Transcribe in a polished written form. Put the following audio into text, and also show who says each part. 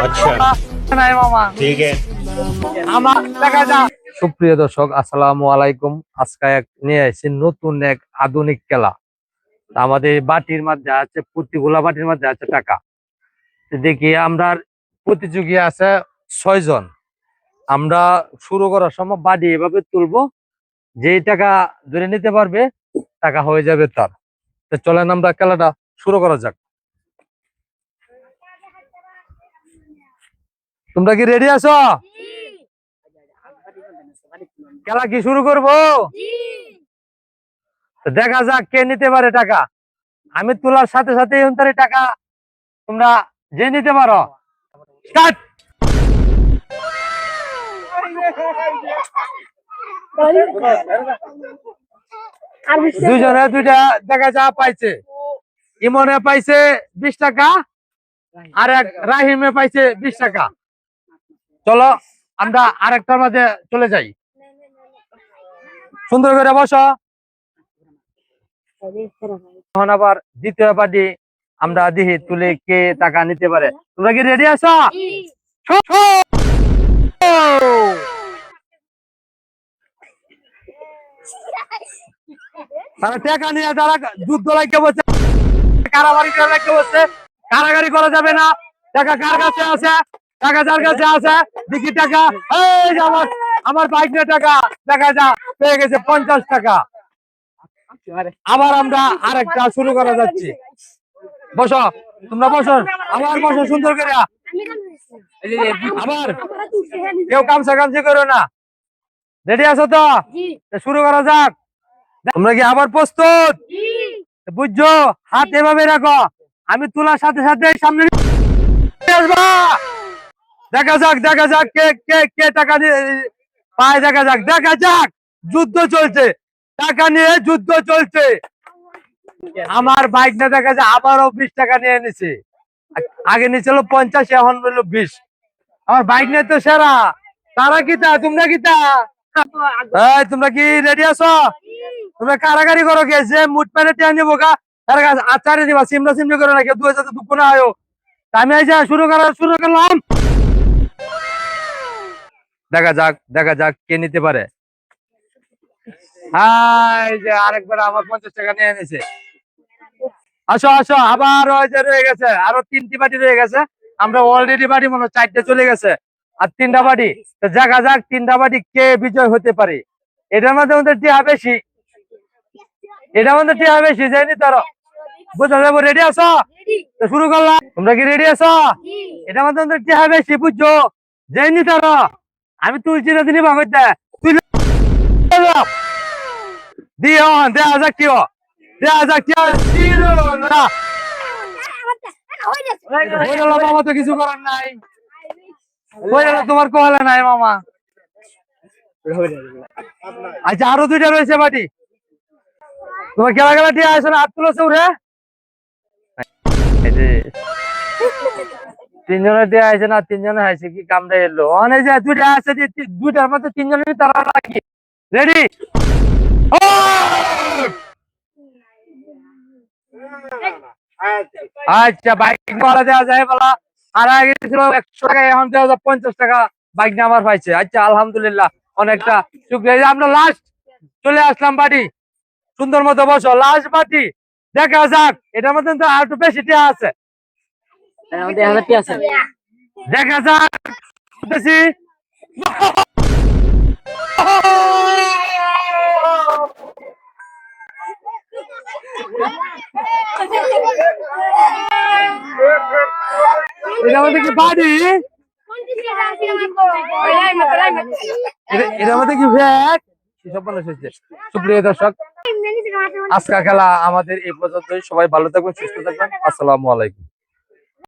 Speaker 1: अच्छा
Speaker 2: নাই মামা
Speaker 1: ठीक है।
Speaker 2: আমার দেখা যা। সুপ্রিয় দর্শক, আসসালামু আলাইকুম। আজকে নিয়ে আসছি নতুন এক আধুনিক খেলা। আমাদের বাটির মধ্যে আছে, প্রতিগুলা বাটির মধ্যে আছে টাকা। দেখি আমরা প্রতিযোগী আছে 6 জন। আমরা শুরু করার সময় বাড়ি এভাবে তুলবো, যেই টাকা ধরে নিতে পারবে টাকা হয়ে যাবে তার। তো চলেন আমরা খেলাটা শুরু করা যাক। তোমরা কি রেডি আছো? খেলা কি শুরু করবো? দেখা যাক কে নিতে পারে টাকা। আমি তোলার সাথে সাথে টাকা তোমরা যে নিতে পারো। স্টার্ট। দুজনে দুইটা দেখা যা পাইছে। ইমনে পাইছে 20 টাকা, আর এক রাহিমে পাইছে 20 টাকা। চলো আমরা আরেকটার মাঝে চলে যাই। সুন্দর করে বসো। এখন আবার দ্বিতীয় পার্টি আমরা দেখি তুলে কে টাকা নিতে পারে। তোমরা কি রেডি আছো? তারা টাকা নিয়ে যারা যুদ্ধ লাগতে বসে, কারাবারি করা লাগতে বসে। কারাগারি করা যাবে না। টাকা কার কাছে আছে? টাকা যার কাছে আছে দেখি টাকা। এই যে আমার বাইক নিয়ে টাকা দেখা যা পেয়ে গেছে 50 টাকা। আবার আমরা আরেকটা শুরু করা যাচ্ছি। বসো, তোমরা বসো, আবার বসো সুন্দর করে। আবার কেউ কামসা কামসি করো না। রেডি আছো তো? শুরু করা যাক। তোমরা কি আবার প্রস্তুত? বুঝছো? হাত এভাবে রাখো। আমি তোলার সাথে সাথে সামনে আসবা। দেখা যাক দেখা যাক কে কে কে টাকা পায়। দেখা যাক দেখা যাক। যুদ্ধ চলছে, টাকা নিয়ে যুদ্ধ চলছে। আমার বাইক না দেখা যায় আবারও 20 টাকা নিয়ে নিছে। আগে নিয়েছিল 50, এখন বললো 20। আমার বাইক নিয়ে তো সেরা। তারা কিতা তোমরা কিতা? তোমরা কি রেডি আছো? তোমরা কারাগারি করো কে? যে মুঠ পেলে টিয়া নিবো গা তার কাছে আচারে দিবা। সিমরা সিমরি করে না, কেউ 2000 দুঃখ না আয়ো। আমি এই যে শুরু করলাম। দেখা যাক দেখা যাক কে নিতে পারে। এই যে আরেকবার আমার 50 টাকা নিয়ে এনেছে। আসো আসো, আবার ওই যে রয়ে গেছে আরো 3টি বাটি রয়ে গেছে। আমরা অলরেডি বাটি মনে 4টে চলে গেছে, আর 3টা বাটি। তো দেখা যাক 3টা বাটি কে বিজয় হতে পারে। এটার মধ্যে আমাদের টিয়া বেশি, এটার মধ্যে টিয়া বেশি যায়নি তার। বুঝা যাবো। রেডি আছো? তো শুরু করলাম। তোমরা কি রেডি আছো? এটার মধ্যে আমাদের টিয়া বেশি, বুঝছো? যায়নি তার। আমি তুলছি না তিনি ভাগতে তুই দিও। দেখা যাক কি দেখা যাক কি না। মামা তো কিছু করার নাই। তোমার কোয়ালে নাই মামা। আচ্ছা আরো 2টা রয়েছে বাটি। তোমার খেলা খেলা ঠিক আছে না? হাত তুলেছে উঠে। এই যে 3 জনের দিয়ে আছে না, 3 জনে আছে কি কামড়ে এলো অনেক যে 2টা আছে, 2টার মধ্যে 3 জনের তারা রাখি। রেডি? আচ্ছা বাইক করা দেওয়া যায় বলা। আর আগে ছিল 100 টাকা, এখন দেওয়া যায় 50 টাকা। বাইক নিয়ে আমার পাইছে। আচ্ছা আলহামদুলিল্লাহ, অনেকটা শুক্রিয়া। আমরা লাস্ট চলে আসলাম বাড়ি। সুন্দর মতো বসো, লাস্ট বাটি। দেখা যাক এটার মধ্যে তো আর একটু বেশি টিয়া আছে। দেখা যাক বেশি। এটা মধ্যে কি বাড়ি, এটার মধ্যে কি ব্যাগ সব মানুষ হচ্ছে। সুপ্রিয় দর্শক, আজকের খেলা আমাদের এই পর্যন্তই। সবাই ভালো থাকবেন, সুস্থ থাকবেন। আসসালামু আলাইকুম।